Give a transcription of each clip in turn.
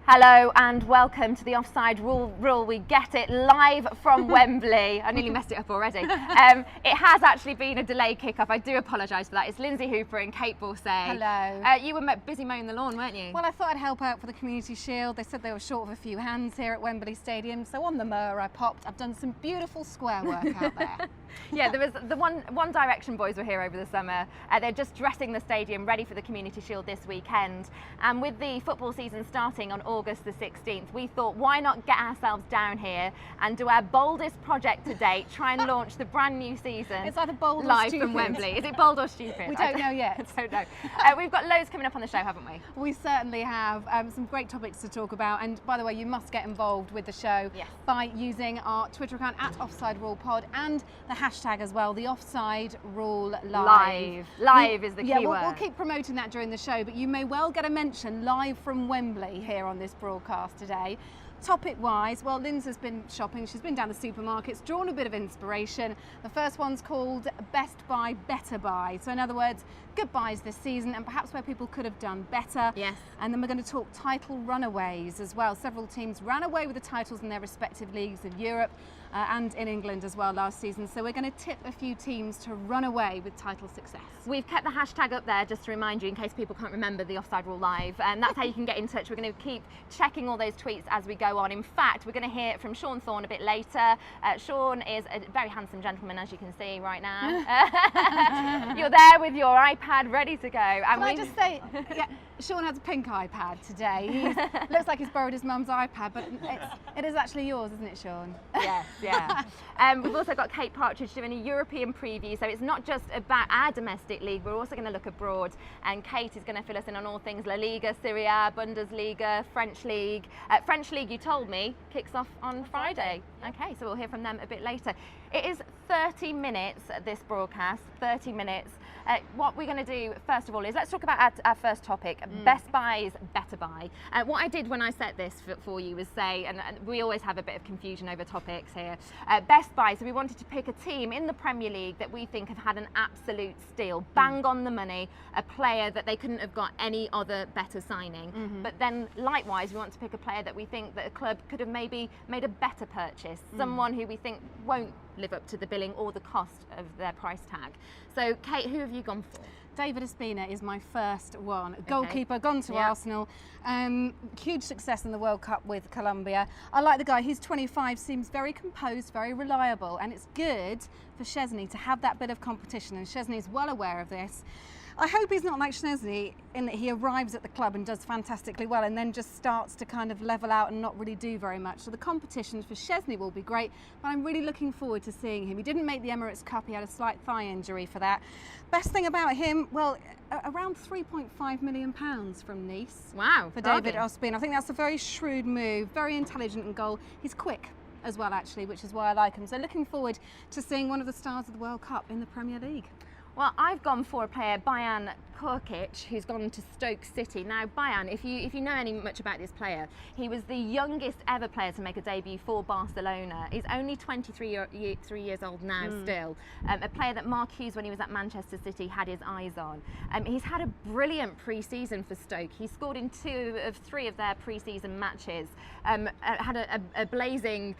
Hello and welcome to the Offside Rule. We get it live from Wembley. I nearly messed it up already. It has actually been a delayed kick-off. I do apologise for that. It's Lindsay Hooper and Kate Borsay. Hello. You were busy mowing the lawn, weren't you? Well, I thought I'd help out for the Community Shield. They said they were short of a few hands here at Wembley Stadium, so on the mower I popped. I've done some beautiful square work out there. Yeah, there was the One Direction boys were here over the summer. They're just dressing the stadium ready for the Community Shield this weekend. And with the football season starting on August the 16th, we thought, why not get ourselves down here and do our boldest project to date, try and launch the brand new season. It's either bold or live stupid. from Wembley. Is it bold or stupid? We don't know yet. I don't know. We've got loads coming up on the show, haven't we? We certainly have some great topics to talk about. And by the way, you must get involved with the show by using our Twitter account at Offside Rule Pod and the hashtag as well, the Offside Rule Live. Live is the key word. We'll keep promoting that during the show, but you may well get a mention live from Wembley here on this broadcast today. Topic-wise, well, Lynn's been shopping. She's been down the supermarkets, drawn a bit of inspiration. The first one's called Best Buy, Better Buy. So in other words, good buys this season and perhaps where people could have done better. Yes. And then we're going to talk title runaways as well. Several teams ran away with the titles in their respective leagues in Europe and in England as well last season. So we're going to tip a few teams to run away with title success. We've kept the hashtag up there just to remind you in case people can't remember the Offside Rule Live. And that's how you can get in touch. We're going to keep checking all those tweets as we go on. In fact, we're going to hear from Sean Thorne a bit later. Sean is a very handsome gentleman, as you can see right now. You're there with your iPad ready to go. And can I just say, Sean has a pink iPad today. Looks like he's borrowed his mum's iPad, but it is actually yours, isn't it, Sean? Yes, yeah. We've also got Kate Partridge doing a European preview, so it's not just about our domestic league, we're also going to look abroad, and Kate is going to fill us in on all things La Liga, Serie A, Bundesliga, French League. French League, you told me, kicks off on Friday. Okay, so we'll hear from them a bit later. It is 30 minutes, this broadcast, 30 minutes. What we're going to do, first of all, is let's talk about our first topic, Best Buys, Better Buy. What I did when I set this for you was say, and we always have a bit of confusion over topics here, Best Buy, so we wanted to pick a team in the Premier League that we think have had an absolute steal, bang on the money, a player that they couldn't have got any other better signing. But then likewise, we want to pick a player that we think that a club could have maybe made a better purchase, someone who we think won't live up to the billing or the cost of their price tag. So Kate, who have you gone for? David Ospina is my first one. Goalkeeper, gone to Arsenal. Huge success in the World Cup with Colombia. I like the guy. He's 25, seems very composed, very reliable, and it's good for Szczesny to have that bit of competition, and Szczesny is well aware of this. I hope he's not like Szczesny in that he arrives at the club and does fantastically well and then just starts to kind of level out and not really do very much. So the competition for Szczesny will be great, but I'm really looking forward to seeing him. He didn't make the Emirates Cup, he had a slight thigh injury for that. Best thing about him, well, around £3.5 million from Nice. Wow. For David Ospina. I think that's a very shrewd move, very intelligent in goal. He's quick as well, actually, which is why I like him. So looking forward to seeing one of the stars of the World Cup in the Premier League. Well, I've gone for a player, Bayan Kurkic, who's gone to Stoke City. Now, Bayan, if you know any much about this player, he was the youngest ever player to make a debut for Barcelona. He's only 23 years old now still. A player that Mark Hughes, when he was at Manchester City, had his eyes on. He's had a brilliant pre-season for Stoke. He scored in 2 of 3 of their pre-season matches. Had a blazing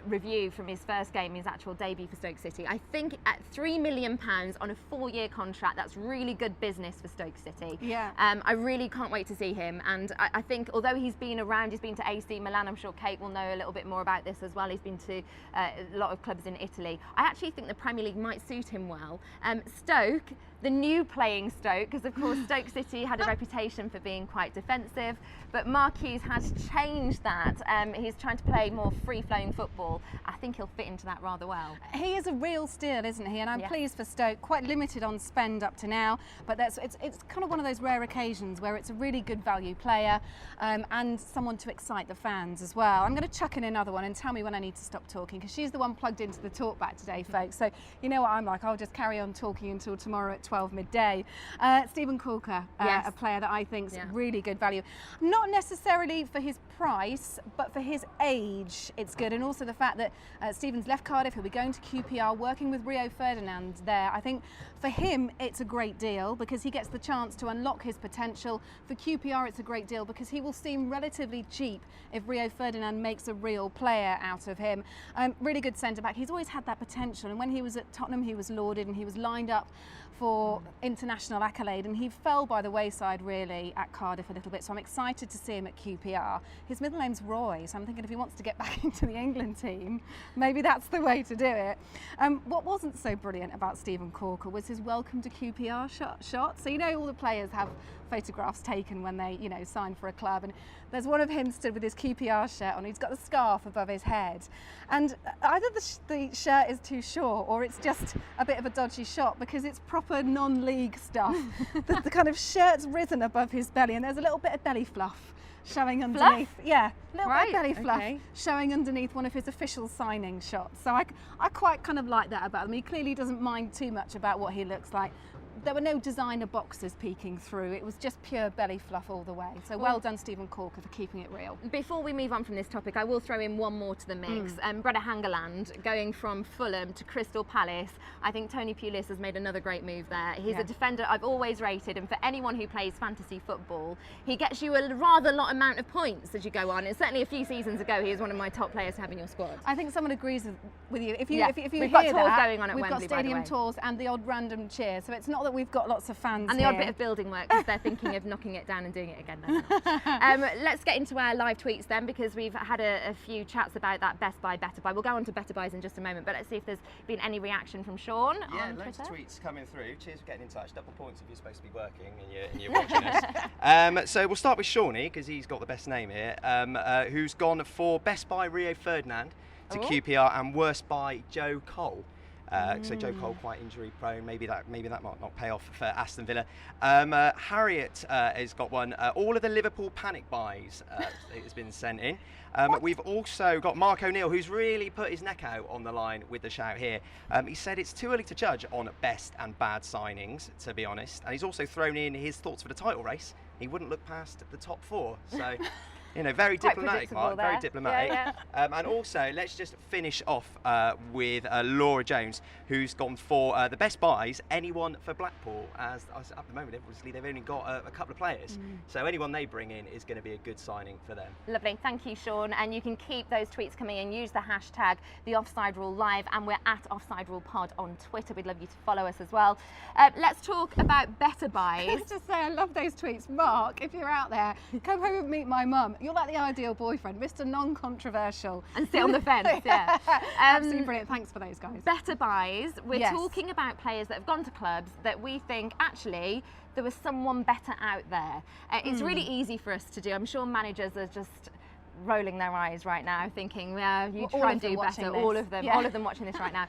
review from his first game, his actual debut for Stoke City. I think at £3 million on a 4-year contract, that's really good business for Stoke City. Yeah. I really can't wait to see him, and I think although he's been around, he's been to AC Milan, I'm sure Kate will know a little bit more about this as well. He's been to a lot of clubs in Italy. I actually think the Premier League might suit him well. Stoke, the new playing Stoke, because of course Stoke City had a reputation for being quite defensive, but Mark Hughes has changed that. He's trying to play more free-flowing football. I think he'll fit into that rather well. He is a real steal, isn't he? And I'm pleased for Stoke. Quite limited on spend up to now, but it's kind of one of those rare occasions where it's a really good value player and someone to excite the fans as well. I'm going to chuck in another one and tell me when I need to stop talking, because she's the one plugged into the talkback today, folks. So you know what I'm like. I'll just carry on talking until tomorrow at 12 midday. Steven Corker, a player that I think is really good value. Not necessarily for his price, but for his age, it's good. And also the fact that Steven's left Cardiff, he'll be going to QPR, working with Rio Ferdinand there. I think For him, it's a great deal because he gets the chance to unlock his potential. For QPR, it's a great deal because he will seem relatively cheap if Rio Ferdinand makes a real player out of him. Really good centre-back. He's always had that potential, and when he was at Tottenham, he was lauded and he was lined up for international accolade, and he fell by the wayside really at Cardiff a little bit, so I'm excited to see him at QPR. His middle name's Roy, so I'm thinking if he wants to get back into the England team, maybe that's the way to do it. What wasn't so brilliant about Stephen Corker was his welcome to QPR shot. So you know all the players have photographs taken when they sign for a club, and there's one of him stood with his QPR shirt on. He's got the scarf above his head, and either the shirt is too short or it's just a bit of a dodgy shot because it's proper non-league stuff. the kind of shirt's risen above his belly, and there's a little bit of belly fluff showing underneath. Fluff? Yeah, a little bit of belly fluff okay. showing underneath one of his official signing shots. So I quite kind of like that about him. He clearly doesn't mind too much about what he looks like. There were no designer boxes peeking through. It was just pure belly fluff all the way. So well done, Stephen Corker, for keeping it real. Before we move on from this topic, I will throw in one more to the mix. Brede Hangeland going from Fulham to Crystal Palace. I think Tony Pulis has made another great move there. He's a defender I've always rated, and for anyone who plays fantasy football, he gets you a rather lot amount of points as you go on. And certainly a few seasons ago, he was one of my top players to have in your squad. I think someone agrees with you. If you we've hear got tours that, going on at we've Wembley, got stadium by the way. tours and the odd random cheer. So it's not that we've got lots of fans And the here. odd bit of building work because they're thinking of knocking it down and doing it again. Let's get into our live tweets then, because we've had a few chats about that Best Buy, Better Buy. We'll go on to Better Buys in just a moment, but let's see if there's been any reaction from Sean on loads Twitter. of tweets coming through. Cheers for getting in touch. Double points if you're supposed to be working and you're watching us. So we'll start with Shawnee, because he's got the best name here, who's gone for Best Buy Rio Ferdinand to QPR and Worst Buy Joe Cole. So Joe Cole quite injury prone. Maybe that might not pay off for Aston Villa. Harriet has got one. All of the Liverpool panic buys has been sent in. We've also got Mark O'Neill, who's really put his neck out on the line with the shout here. He said it's too early to judge on best and bad signings, to be honest. And he's also thrown in his thoughts for the title race. He wouldn't look past the top four. So. Very diplomatic, Mark, very diplomatic. Yeah. And also, let's just finish off with Laura Jones, who's gone for the best buys, anyone for Blackpool, as at the moment, obviously, they've only got a couple of players. So anyone they bring in is going to be a good signing for them. Lovely, thank you, Sean. And you can keep those tweets coming in. Use the hashtag #TheOffsideRuleLive, and we're at OffsideRulePod on Twitter. We'd love you to follow us as well. Let's talk about better buys. Let's just say I love those tweets. Mark, if you're out there, come home and meet my mum. You're like the ideal boyfriend, Mr. Non-controversial. And sit on the fence, yeah. Absolutely brilliant. Thanks for those, guys. Better buys. We're talking about players that have gone to clubs that we think actually there was someone better out there. It's really easy for us to do. I'm sure managers are just rolling their eyes right now, thinking, "Yeah, you try and do better." All of them watching this right now.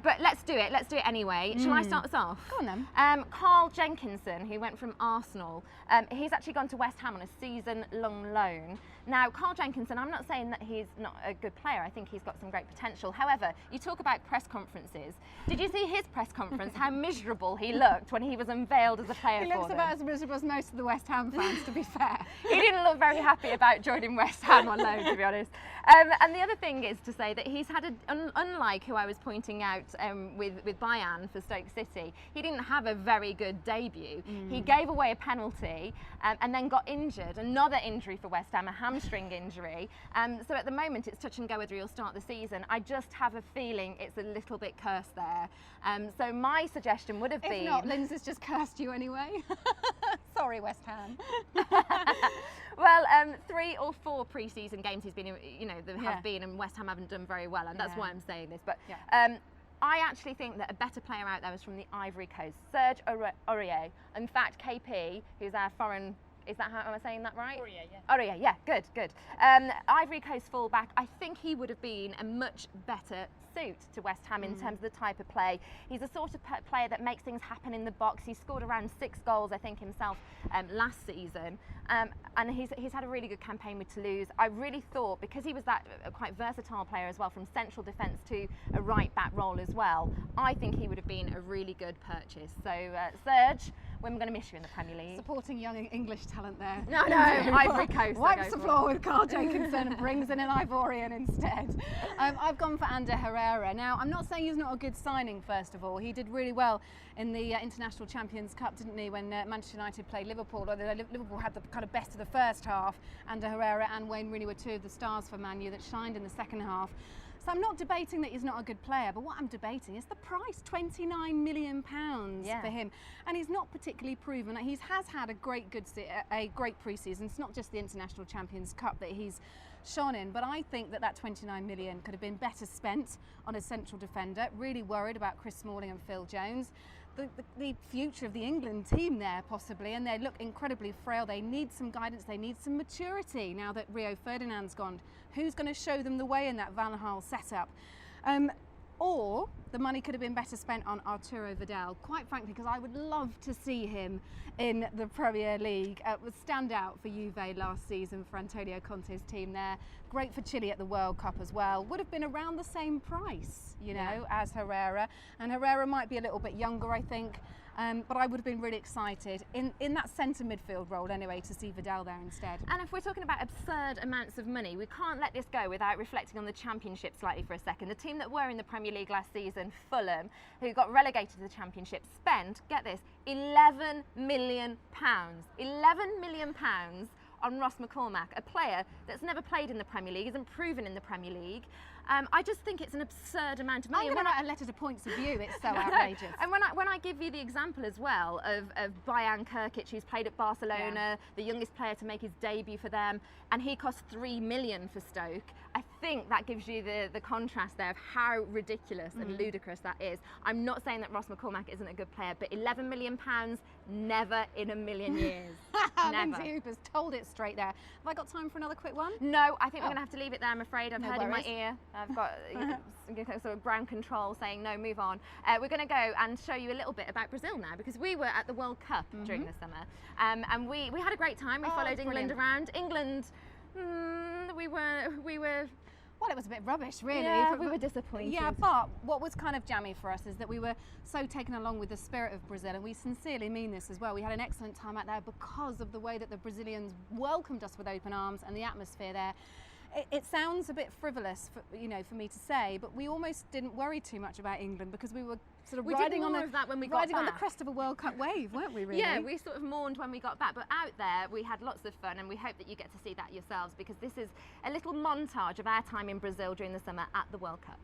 But let's do it. Let's do it anyway. Shall I start us off? Go on then. Carl Jenkinson, who went from Arsenal, he's actually gone to West Ham on a season-long loan. Now, Carl Jenkinson, I'm not saying that he's not a good player. I think he's got some great potential. However, you talk about press conferences. Did you see his press conference? How miserable he looked when he was unveiled as a player for them. He looks about as miserable as most of the West Ham fans, to be fair. He didn't look very happy about joining West Ham on loan, to be honest. And the other thing is to say that he's had, unlike who I was pointing out with Bayan for Stoke City, he didn't have a very good debut. He gave away a penalty and then got injured. Another injury for West Ham, a hamstring injury. So at the moment it's touch and go whether he'll start the season. I just have a feeling it's a little bit cursed there. So my suggestion would have been... If not, Lindsay's just cursed you anyway. Sorry, West Ham. Well, 3 or 4 pre-season games he's been in, there have been, and West Ham haven't done very well, and that's why I'm saying this. But I actually think that a better player out there was from the Ivory Coast, Serge Aurier. In fact, KP, who's our foreign... Is that how, am I saying that right? Aurier, yeah. Aurier, yeah, good. Ivory Coast fullback, I think he would have been a much better suit to West Ham in terms of the type of play. He's a sort of player that makes things happen in the box. He scored around 6 goals, I think, himself last season. And he's had a really good campaign with Toulouse. I really thought, because he was that quite versatile player as well, from central defence to a right back role as well, I think he would have been a really good purchase. So, Serge, when we're going to miss you in the Premier League. Supporting young English talent there. No, Ivory Coast. Wipes the floor with Carl Jenkinson and brings in an Ivorian instead. I've gone for Ander Herrera. Now, I'm not saying he's not a good signing, first of all. He did really well in the International Champions Cup, didn't he, when Manchester United played Liverpool, although Liverpool had the kind of best of the first half. Ander Herrera and Wayne Rooney were two of the stars for Man U that shined in the second half. So I'm not debating that he's not a good player, but what I'm debating is the price, £29 million for him. And he's not particularly proven. He has had a great pre-season. It's not just the International Champions Cup that he's shone in, but I think that 29 million could have been better spent on a central defender. Really worried about Chris Smalling and Phil Jones. The future of the England team there, possibly, and they look incredibly frail. They need some guidance, they need some maturity now that Rio Ferdinand's gone. Who's going to show them the way in that Van Gaal setup? Or the money could have been better spent on Arturo Vidal, quite frankly, because I would love to see him in the Premier League. Was standout for Juve last season for Antonio Conte's team there. Great for Chile at the World Cup as well. Would have been around the same price, you know, as Herrera. And Herrera might be a little bit younger, I think. But I would have been really excited in that centre midfield role anyway to see Vidal there instead. And if we're talking about absurd amounts of money, we can't let this go without reflecting on the Championship slightly for a second. The team that were in the Premier League last season, Fulham, who got relegated to the Championship, spent, get this, £11 million. £11 million on Ross McCormack, a player that's never played in the Premier League, isn't proven in the Premier League. I just think it's an absurd amount of money. I'm going to write a letter to Points of View. It's so outrageous. And when I give you the example as well of Bojan Krkic, who's played at Barcelona, the youngest player to make his debut for them, and he cost £3 million for Stoke, I think that gives you the contrast there of how ridiculous and ludicrous that is. I'm not saying that Ross McCormack isn't a good player, but £11 million, never in a million years. Never. Lindsay Hooper's told it straight there. Have I got time for another quick one? No, I think we're going to have to leave it there, I'm afraid. I've heard worries. in my ear. I've got sort of ground control saying no, move on. We're going to go and show you a little bit about Brazil now, because we were at the World Cup during the summer, and we had a great time. We followed England around. England, we were. Well, it was a bit rubbish, really. Yeah, we were disappointed. Yeah, but what was kind of jammy for us is that we were so taken along with the spirit of Brazil, and we sincerely mean this as well. We had an excellent time out there because of the way that the Brazilians welcomed us with open arms and the atmosphere there. It sounds a bit frivolous, for me to say, but we almost didn't worry too much about England because we were sort of riding on the crest of a World Cup wave, weren't we? Really? Yeah, we sort of mourned when we got back, but out there we had lots of fun, and we hope that you get to see that yourselves, because this is a little montage of our time in Brazil during the summer at the World Cup.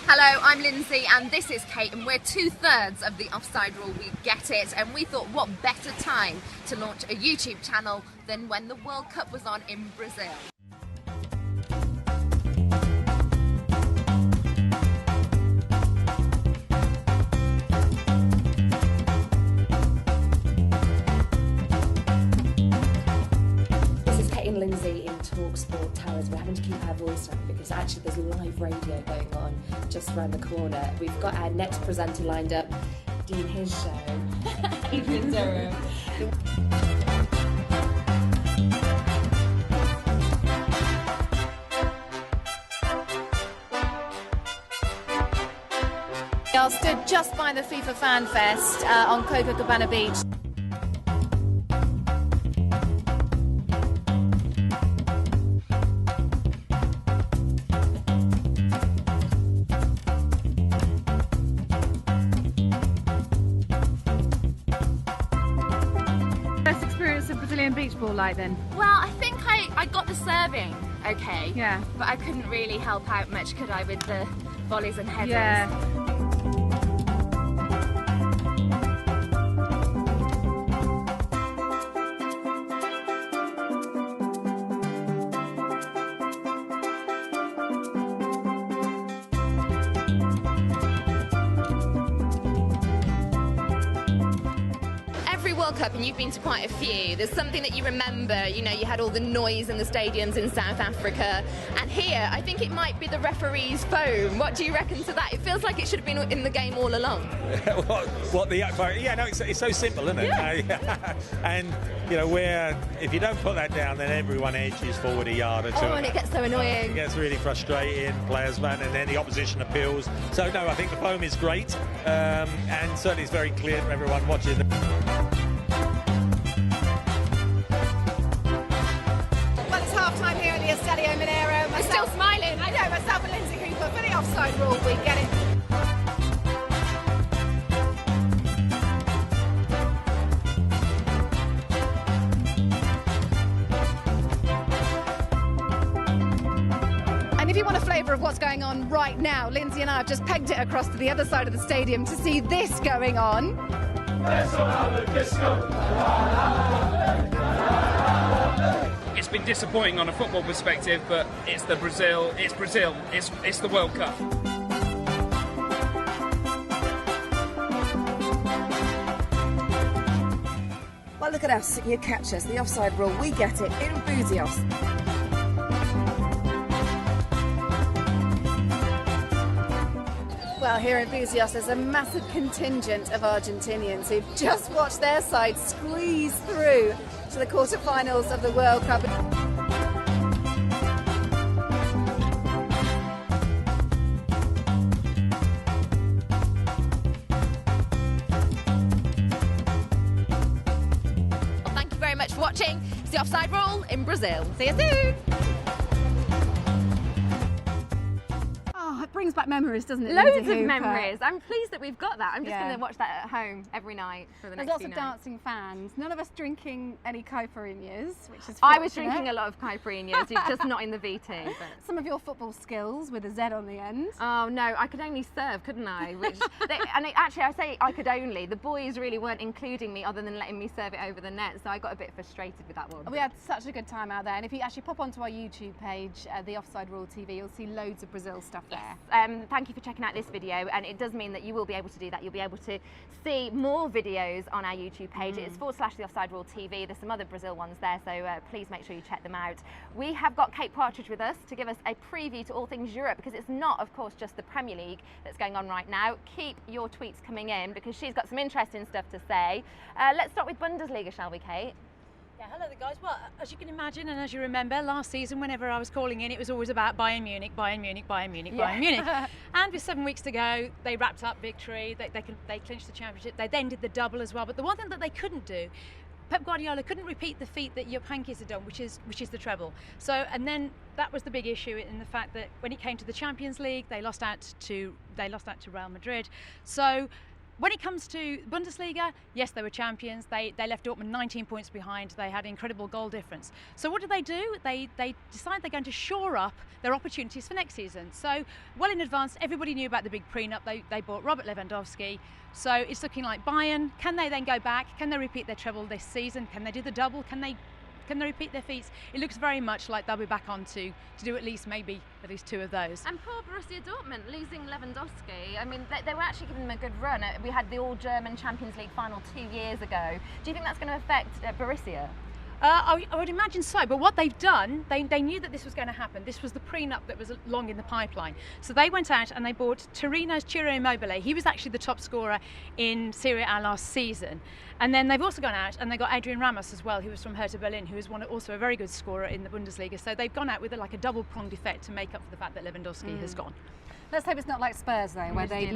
Hello, I'm Lindsay and this is Kate, and we're 2/3 of the Offside rule. We get it, and we thought what better time to launch a YouTube channel than when the World Cup was on in Brazil. Lindsay in TalkSport Towers. We're having to keep our voice down because actually there's live radio going on just around the corner. We've got our next presenter lined up doing his show. Evening Durham. We are stood just by the FIFA Fan Fest on Copacabana Beach. Best experience of Brazilian beach ball like then? Well, I think I got the serving okay. Yeah. But I couldn't really help out much, could I, with the volleys and headers? Yeah. World Cup, and you've been to quite a few, there's something that you remember. You know, you had all the noise in the stadiums in South Africa, and here I think it might be the referee's phone. What do you reckon to that? It feels like it should have been in the game all along. It's so simple, isn't it? Yeah. And you know, if you don't put that down, then everyone edges forward a yard or two. Oh, and it gets so annoying. It gets really frustrating, players run, and then the opposition appeals. So no, I think the foam is great, and certainly it's very clear to everyone watching. offside rule, we get it. And if you want a flavour of what's going on right now, Lindsay and I have just pegged it across to the other side of the stadium to see this going on. It's been disappointing on a football perspective, but it's Brazil, it's the World Cup. Well, look at us. You catch us. The offside rule. We get it in Buzios. Well, here in Buzios, there's a massive contingent of Argentinians who've just watched their side squeeze through to the quarterfinals of the World Cup. Well, thank you very much for watching. It's the Offside Rule in Brazil. See you soon. It brings back memories, doesn't it? Loads Lindsay of Hooper? memories. I'm pleased that we've got that. I'm just Yeah. going to watch that at home every night for the There's next lots few of nights. dancing fans. None of us drinking any caipirinhas, which is I was fortunate. drinking a lot of caipirinhas, just not in the VT. But... Some of your football skills with a Z on the end. Oh no, I could only serve, couldn't I? Actually, I say I could only. The boys really weren't including me other than letting me serve it over the net, so I got a bit frustrated with that one. We had such a good time out there, and if you actually pop onto our YouTube page, the Offside Rule TV, you'll see loads of Brazil stuff there. Thank you for checking out this video, and it does mean that you will be able to do that. You'll be able to see more videos on our YouTube page. It's / the Offside Rule TV. There's some other Brazil ones there, so please make sure you check them out. We have got Kate Partridge with us to give us a preview to all things Europe, because it's not, of course, just the Premier League that's going on right now. Keep your tweets coming in, because she's got some interesting stuff to say. Let's start with Bundesliga, shall we, Kate? Yeah, hello there, guys. Well, as you can imagine, and as you remember, last season, whenever I was calling in, it was always about Bayern Munich, Bayern Munich, Bayern Munich, Bayern Munich. And with 7 weeks to go, they wrapped up victory. They clinched the championship. They then did the double as well. But the one thing that they couldn't do, Pep Guardiola couldn't repeat the feat that Jupp Heynckes had done, which is the treble. So, and then that was the big issue in the fact that when it came to the Champions League, they lost out to Real Madrid. So, when it comes to Bundesliga, yes, they were champions. They left Dortmund 19 points behind. They had incredible goal difference. So what do? They decide they're going to shore up their opportunities for next season. So well in advance, everybody knew about the big prenup. They bought Robert Lewandowski. So it's looking like Bayern. Can they then go back? Can they repeat their treble this season? Can they do the double? Can they repeat their feats? It looks very much like they'll be back on to do at least two of those. And poor Borussia Dortmund losing Lewandowski. I mean, they were actually giving them a good run. We had the All-German Champions League final 2 years ago. Do you think that's going to affect Borussia? I would imagine so, but what they've done, they knew that this was going to happen. This was the prenup that was long in the pipeline. So they went out and they bought Torino's Ciro Immobile. He was actually the top scorer in Serie A last season. And then they've also gone out and they got Adrian Ramos as well, who was from Hertha Berlin, who is also a very good scorer in the Bundesliga. So they've gone out with like a double-pronged effect to make up for the fact that Lewandowski has gone. Let's hope it's not like Spurs, though, where they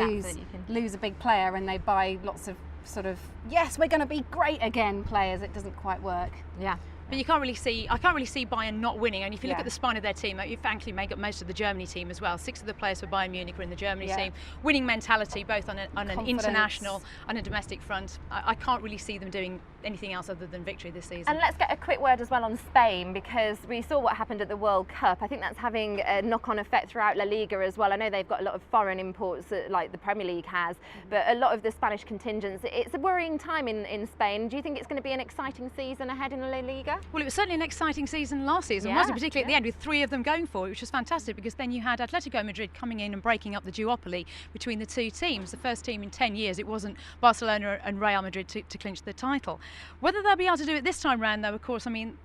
lose a big player and they buy lots of sort of, yes, we're going to be great again players. It doesn't quite work. Yeah. But I can't really see Bayern not winning. And if you look at the spine of their team, you frankly make up most of the Germany team as well. 6 of the players for Bayern Munich are in the Germany team. Winning mentality, both on an international and a domestic front. I can't really see them doing anything else other than victory this season. And let's get a quick word as well on Spain, because we saw what happened at the World Cup. I think that's having a knock-on effect throughout La Liga as well. I know they've got a lot of foreign imports like the Premier League has, but a lot of the Spanish contingents, it's a worrying time in Spain. Do you think it's going to be an exciting season ahead in La Liga? Well, it was certainly an exciting season last season, wasn't it? Particularly at the end, with 3 of them going for it, which was fantastic, because then you had Atletico Madrid coming in and breaking up the duopoly between the two teams. The first team in 10 years, it wasn't Barcelona and Real Madrid to clinch the title. Whether they'll be able to do it this time round, though, of course, I mean,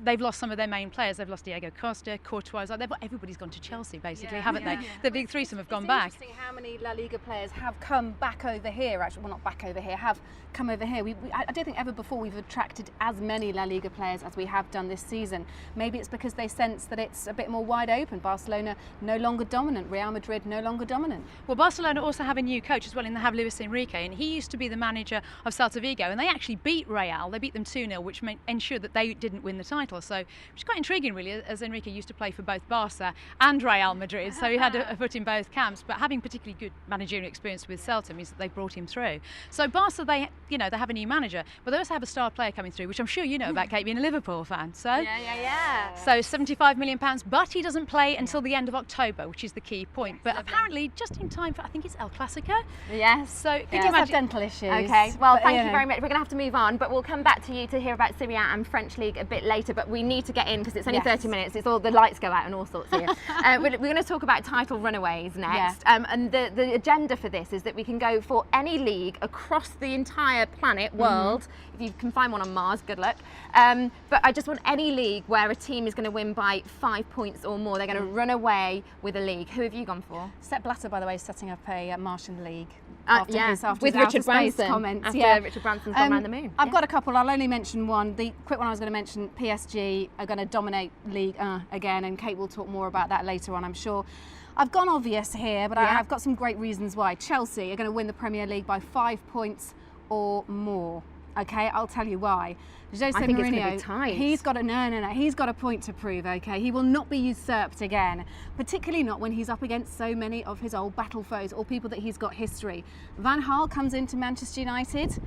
they've lost some of their main players. They've lost Diego Costa, Courtois. Everybody's gone to Chelsea, basically, haven't they? The big threesome have gone back. It's interesting how many La Liga players have come back over here. Actually, well, not back over here, have come over here. I don't think ever before we've attracted as many La Liga players as we have done this season. Maybe it's because they sense that it's a bit more wide open. Barcelona no longer dominant. Real Madrid no longer dominant. Well, Barcelona also have a new coach as well, and they have Luis Enrique, and he used to be the manager of Celta Vigo, and they actually beat beat Real. They beat them 2-0, which ensured that they didn't win the title. So, which is quite intriguing, really, as Enrique used to play for both Barca and Real Madrid, so he had a foot in both camps. But having particularly good managerial experience with Celta means that they brought him through. So Barca, they have a new manager, but they also have a star player coming through, which I'm sure you know about, Kate, being a Liverpool fan. So So £75 million, but he doesn't play until the end of October, which is the key point. But apparently, just in time for, I think it's El Clasico. Yes. So he does have dental issues. Okay. Well, thank you very much. We're going to have to move on, but we'll come back to you to hear about Serie A and French League a bit later. But we need to get in because it's only 30 minutes. It's all the lights go out and all sorts here. We're going to talk about title runaways next. And the agenda for this is that we can go for any league across the entire planet, world. If you can find one on Mars, good luck. But I just want any league where a team is going to win by 5 points or more. They're going to run away with a league. Who have you gone for? Sepp Blatter, by the way, is setting up a Martian league. With Richard Branson comments. After Richard Branson's gone around the moon. I've got a couple. I'll only mention one. The quick one I was going to mention, PSG are going to dominate League again, and Kate will talk more about that later on, I'm sure. I've gone obvious here, but I've got some great reasons why. Chelsea are going to win the Premier League by 5 points or more. Okay, I'll tell you why. Jose I think Mourinho, it's going to be tight. he's got a point to prove. Okay, he will not be usurped again, particularly not when he's up against so many of his old battle foes or people that he's got history. Van Gaal comes into Manchester United,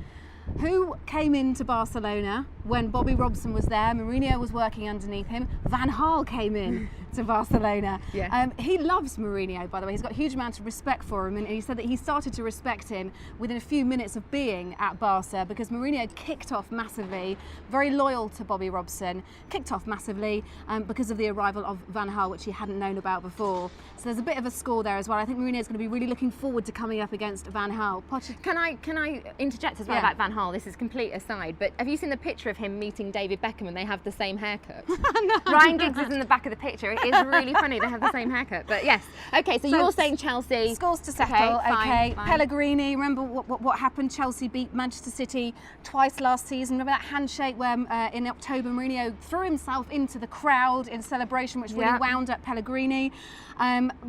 who came into Barcelona when Bobby Robson was there. Mourinho was working underneath him. Van Gaal came in to Barcelona. He loves Mourinho, by the way. He's got a huge amount of respect for him, and he said that he started to respect him within a few minutes of being at Barca because Mourinho kicked off massively, very loyal to Bobby Robson, kicked off massively because of the arrival of Van Gaal, which he hadn't known about before. So there's a bit of a score there as well. I think Mourinho's going to be really looking forward to coming up against Van Gaal. Can I interject as well about Van Gaal? This is complete aside, but have you seen the picture of him meeting David Beckham and they have the same haircut? No. Ryan Giggs is in the back of the picture. It is really funny they have the same haircut. But yes, okay. So you're saying Chelsea scores to settle. Okay, fine. Pellegrini. Remember what happened? Chelsea beat Manchester City twice last season. Remember that handshake where in October Mourinho threw himself into the crowd in celebration, which really wound up Pellegrini.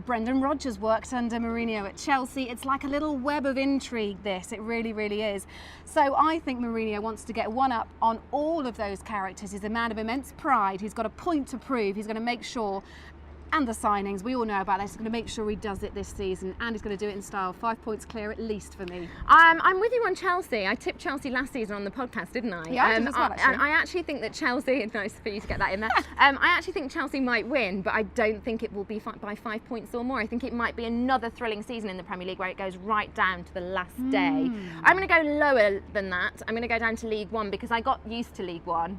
Brendan Rodgers worked under Mourinho at Chelsea. It's like a little web of intrigue, this. It really, really is. So I think Mourinho wants to get one up on all of those characters. He's a man of immense pride. He's got a point to prove. He's going to make sure, and the signings, we all know about this, he's going to make sure he does it this season, and he's going to do it in style. 5 points clear at least for me. I'm with you on Chelsea. I tipped Chelsea last season on the podcast, didn't I? Yeah, I did as well, actually. And I actually think that Chelsea, nice for you to get that in there, I actually think Chelsea might win, but I don't think it will be by 5 points or more. I think it might be another thrilling season in the Premier League where it goes right down to the last day. I'm going to go lower than that. I'm going to go down to League One because I got used to League One.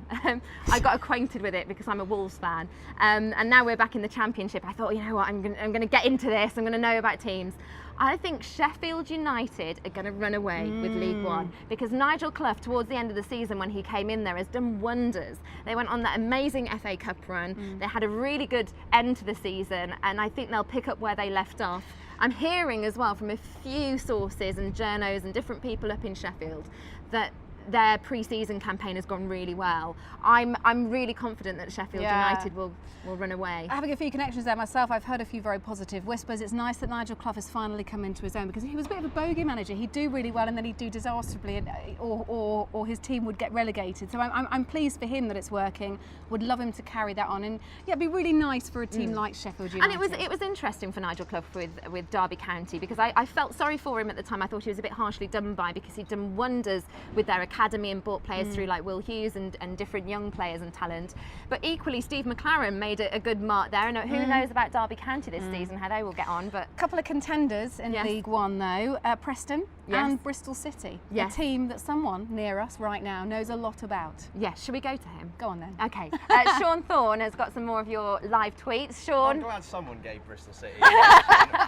I got acquainted with it because I'm a Wolves fan. And now we're back in the Championship. I thought, you know what, I'm going to get into this. I'm going to know about teams. I think Sheffield United are going to run away with League One because Nigel Clough, towards the end of the season when he came in there, has done wonders. They went on that amazing FA Cup run. They had a really good end to the season, and I think they'll pick up where they left off. I'm hearing as well from a few sources and journos and different people up in Sheffield that their pre-season campaign has gone really well. I'm really confident that Sheffield United will run away. Having a few connections there myself, I've heard a few very positive whispers. It's nice that Nigel Clough has finally come into his own because he was a bit of a bogey manager. He'd do really well and then he'd do disastrously, and, or his team would get relegated. So I'm pleased for him that it's working. Would love him to carry that on, and it'd be really nice for a team like Sheffield United. And it was interesting for Nigel Clough with Derby County because I felt sorry for him at the time. I thought he was a bit harshly done by because he'd done wonders with their academy and bought players through like Will Hughes and different young players and talent. But equally, Steve McLaren made a good mark there. And who knows about Derby County this season, how they will get on. But a couple of contenders in League One though, Preston and Bristol City. A team that someone near us right now knows a lot about. Yes, should we go to him? Go on then. Okay. Sean Thorne has got some more of your live tweets. Sean? I'm glad someone gave Bristol City.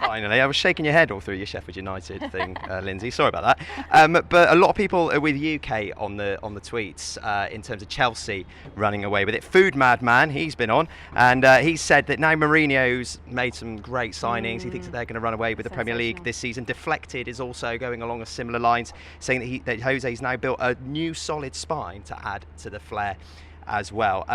Finally, I was shaking your head all through your Sheffield United thing, Lindsay. Sorry about that. But a lot of people are with you, Kate, on the tweets in terms of Chelsea running away with it. Food Madman, he's been on, and he said that now Mourinho's made some great signings. He thinks that they're going to run away with the Premier League this season. Deflected is also going along a similar lines, saying that Jose's now built a new solid spine to add to the flair as well.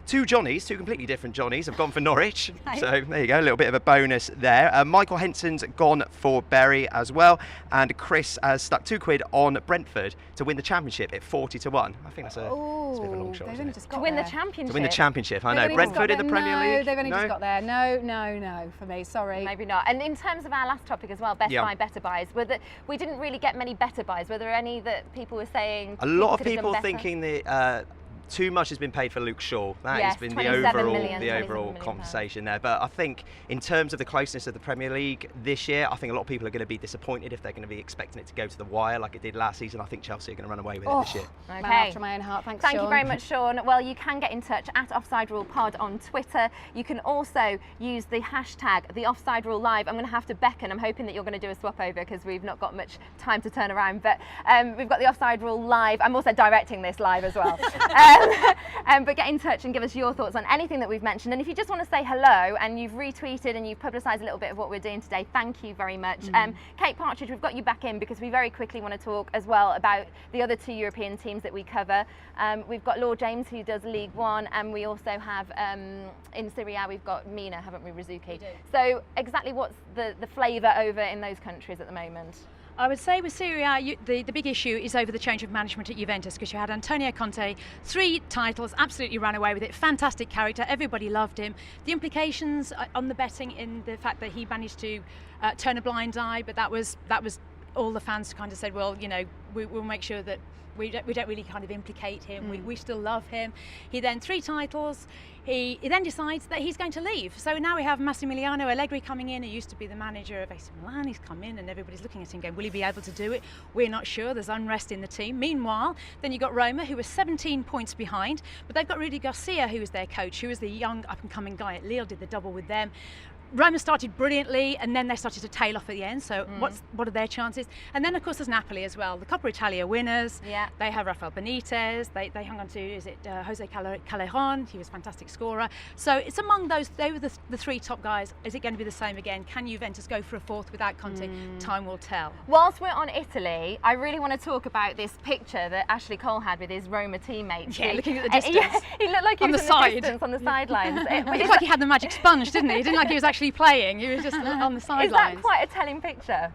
two Johnnies, two completely different Johnnies, have gone for Norwich. So there you go, a little bit of a bonus there. Michael Henson's gone for Bury as well, and Chris has stuck £2 on Brentford to win the championship at 40-1. I think that's a bit of a long shot. They've only just got To win the there. championship. To win the championship, I They've know. only just got Brentford in the there. Premier No, League. they've only just got there. No, for me. Sorry. Maybe not. And in terms of our last topic as well, best buy, better buys, we didn't really get many better buys. Were there any that people were saying? A lot of could have done people better? thinking that too much has been paid for Luke Shaw. That has been the 27 overall million conversation there. But I think in terms of the closeness of the Premier League this year, I think a lot of people are going to be disappointed if they're going to be expecting it to go to the wire like it did last season. I think Chelsea are going to run away with it this year. Man after my own heart. Thanks, Thank Sean. you very much, Sean. Well, you can get in touch at Offside Rule Pod on Twitter. You can also use the hashtag the Offside Rule Live. I'm going to have to beckon. I'm hoping that you're going to do a swap over because we've not got much time to turn around. But we've got the Offside Rule Live. I'm also directing this live as well. But get in touch and give us your thoughts on anything that we've mentioned. And if you just want to say hello and you've retweeted and you've publicised a little bit of what we're doing today, thank you very much. Kate Partridge, we've got you back in because we very quickly want to talk as well about the other two European teams that we cover. We've got Lord James, who does League One, and we also have in Serie A we've got Mina, haven't we, Rizuki? So exactly what's the flavour over in those countries at the moment? I would say with Serie A, the big issue is over the change of management at Juventus, because you had Antonio Conte, 3 titles, absolutely ran away with it, fantastic character, everybody loved him. The implications on the betting in the fact that he managed to turn a blind eye, but that was all the fans kind of said, well, you know, we'll make sure that we don't really kind of implicate him. We still love him. He then 3 titles. He then decides that he's going to leave. So now we have Massimiliano Allegri coming in, who used to be the manager of AC Milan. He's come in and everybody's looking at him going, will he be able to do it? We're not sure. There's unrest in the team. Meanwhile, then you've got Roma, who was 17 points behind, but they've got Rudy Garcia, who is their coach, who is the young up-and-coming guy at Lille, did the double with them. Roma started brilliantly and then they started to tail off at the end, so what are their chances? And then of course there's Napoli as well, the Coppa Italia winners. They have Rafael Benitez, they hung on to Jose Callejon, he was a fantastic scorer. So it's among those, they were the 3 top guys. Is it going to be the same again? Can Juventus go for a 4th without Conte? Time will tell. Whilst we're on Italy, I really want to talk about this picture that Ashley Cole had with his Roma teammates. Yeah, looking at the distance. He looked like he was the distance on the sidelines. It looked like he had the magic sponge, didn't he? He didn't like he was actually playing. He was just on the sidelines. Is that quite a telling picture?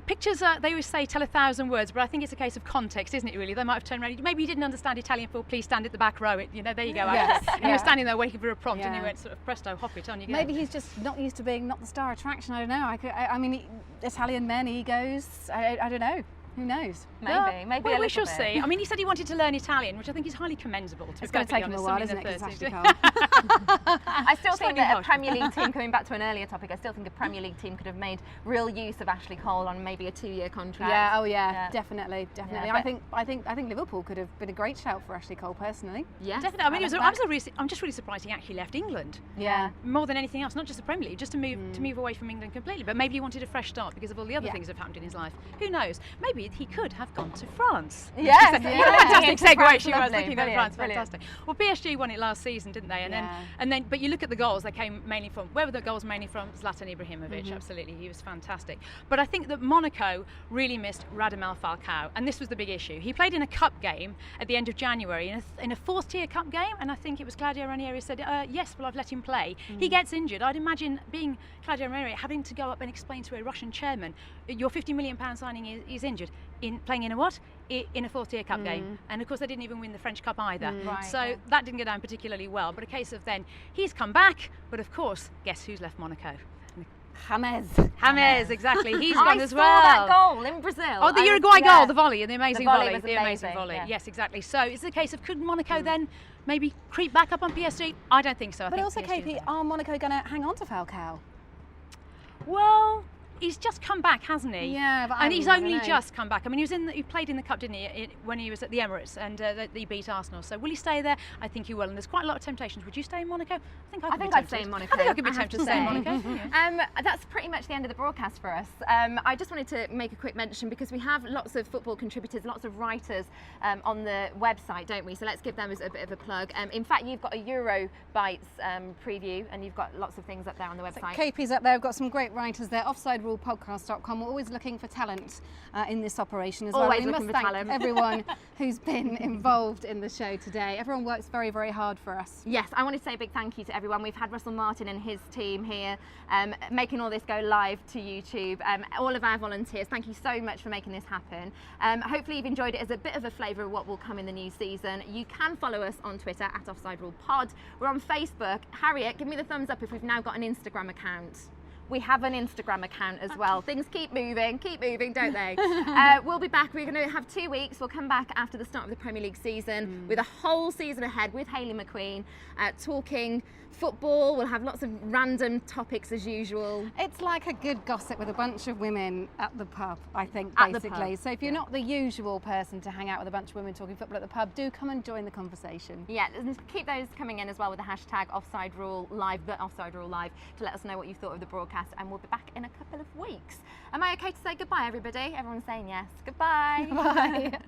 Pictures, they always say tell 1,000 words, but I think it's a case of context, isn't it, really? They might have turned around. Maybe he didn't understand Italian for please stand at the back row. You know, there you go. Yes, and he was standing there waiting for a prompt and he went sort of presto, hop it, on you go. Maybe he's just not used to being not the star attraction. I don't know. I mean, Italian men, egos. I don't know. Who knows? Maybe we shall see. I mean, he said he wanted to learn Italian, which I think is highly commendable. It's going to take him a while, isn't it? I still think that a Premier League team, coming back to an earlier topic, I still think a Premier League team could have made real use of Ashley Cole on maybe a 2-year contract. Yeah, definitely. Yeah, I think Liverpool could have been a great shout for Ashley Cole personally. Yeah, definitely. I mean, I'm just really surprised he actually left England. Yeah, more than anything else, not just the Premier League, just to move away from England completely. But maybe he wanted a fresh start because of all the other things that have happened in his life. Who knows? Maybe he could have gone to France. Yes, what a fantastic segue she was. Lovely, Thinking about France, brilliant. fantastic. Well, PSG won it last season, didn't they? And then, but you look at the goals. They came mainly from, where were the goals mainly from? Zlatan Ibrahimovic. Absolutely, he was fantastic. But I think that Monaco really missed Radamel Falcao, and this was the big issue. He played in a cup game at the end of January in a 4th-tier cup game, and I think it was Claudio Ranieri said, yes, well, I've let him play. He gets injured. I'd imagine being Claudio Ranieri having to go up and explain to a Russian chairman, your £50 million signing is injured. Playing in a what? In a 4th-tier cup game. And of course they didn't even win the French Cup either. So that didn't go down particularly well. But a case of then, he's come back, but of course, guess who's left Monaco? James, exactly. He's gone as well. I saw that goal in Brazil. Oh, the Uruguay goal, the volley, the amazing volley. The amazing volley. Yeah. Yes, exactly. So it's a case of, could Monaco then maybe creep back up on PSG? I don't think so. But also, KP, are Monaco going to hang on to Falcao? Well, he's just come back, hasn't he? Yeah, but and he's only just come back. I mean, he played in the cup, didn't he, when he was at the Emirates, and he beat Arsenal. So will he stay there? I think he will. And there's quite a lot of temptations. Would you stay in Monaco? I think I'd stay in Monaco. I think I could be tempted to stay in Monaco. That's pretty much the end of the broadcast for us. I just wanted to make a quick mention because we have lots of football contributors, lots of writers on the website, don't we? So let's give them as a bit of a plug. In fact, you've got a Euro Bites preview, and you've got lots of things up there on the website. So KP's up there. We've got some great writers there. Offside Rule offsiderulepodcast.com. We're always looking for talent in this operation as Always well. We looking must for thank talent. everyone who's been involved in the show today. Everyone works very, very hard for us. Yes, I want to say a big thank you to everyone. We've had Russell Martin and his team here making all this go live to YouTube. All of our volunteers, thank you so much for making this happen. Hopefully you've enjoyed it as a bit of a flavour of what will come in the new season. You can follow us on Twitter at OffsideRulePod. We're on Facebook. Harriet, give me the thumbs up if we've now got an Instagram account. We have an Instagram account as well. Things keep moving, don't they? We'll be back. We're going to have 2 weeks. We'll come back after the start of the Premier League season with a whole season ahead with Hayley McQueen, talking football. We'll have lots of random topics as usual. It's like a good gossip with a bunch of women at the pub, I think, At the basically. pub, So if you're not the usual person to hang out with a bunch of women talking football at the pub, do come and join the conversation. Yeah, and keep those coming in as well with the hashtag Offside Rule Live, the Offside Rule Live, to let us know what you thought of the broadcast, and we'll be back in a couple of weeks. Am I okay to say goodbye, everybody? Everyone's saying yes. Goodbye. Bye.